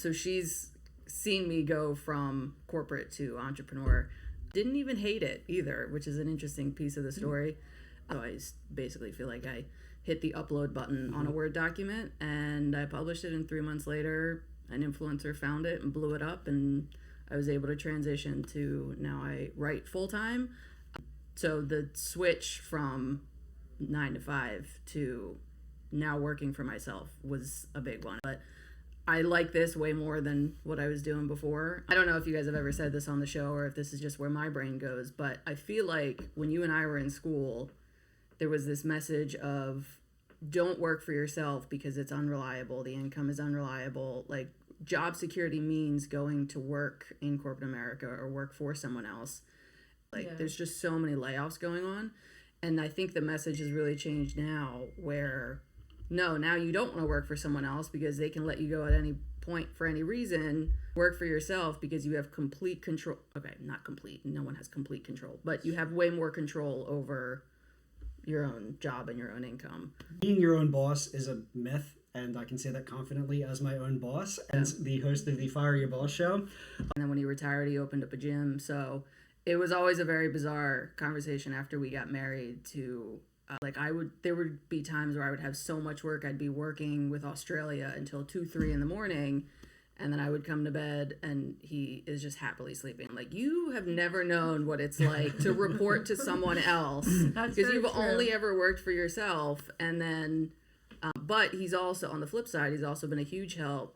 So she's seen me go from corporate to entrepreneur. Didn't even hate it either, which is an interesting piece of the story. So I basically feel like I hit the upload button on a Word document and I published it, and 3 months later an influencer found it and blew it up, and I was able to transition to now I write full time. So the switch from 9 to 5 to now working for myself was a big one. But I like this way more than what I was doing before. I don't know if you guys have ever said this on the show or if this is just where my brain goes, but I feel like when you and I were in school, there was this message of don't work for yourself because it's unreliable. The income is unreliable. Like, job security means going to work in corporate America or work for someone else. Like, there's just so many layoffs going on. And I think the message has really changed now where, no, now you don't want to work for someone else because they can let you go at any point for any reason. Work for yourself because you have complete control. Okay, not complete. No one has complete control. But you have way more control over your own job and your own income. Being your own boss is a myth, and I can say that confidently as my own boss and the host of the Fire Your Boss show. And then when he retired, he opened up a gym. So it was always a very bizarre conversation after we got married to there would be times where I would have so much work. I'd be working with Australia until 2-3 in the morning, and then I would come to bed and he is just happily sleeping. Like, you have never known what it's like to report to someone else because you've only ever worked for yourself. And then but he's also, on the flip side, he's also been a huge help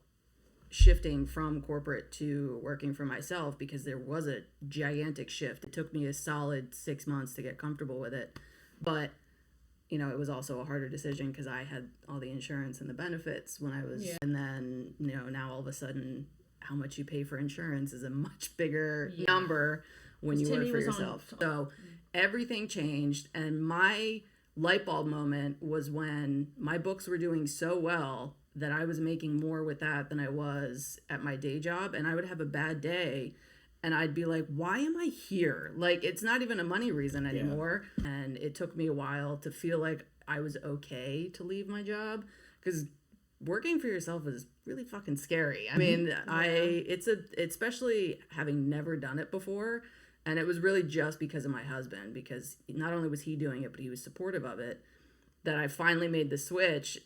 shifting from corporate to working for myself, because there was a gigantic shift. It took me a solid 6 months to get comfortable with it, but it was also a harder decision because I had all the insurance and the benefits when I was, and then, now all of a sudden, how much you pay for insurance is a much bigger number when you work for yourself. So everything changed, and my light bulb moment was when my books were doing so well that I was making more with that than I was at my day job, and I would have a bad day. And I'd be like, why am I here? Like, it's not even a money reason anymore. Yeah. And it took me a while to feel like I was okay to leave my job, because working for yourself is really fucking scary. I mean, especially having never done it before. And it was really just because of my husband, because not only was he doing it, but he was supportive of it, that I finally made the switch.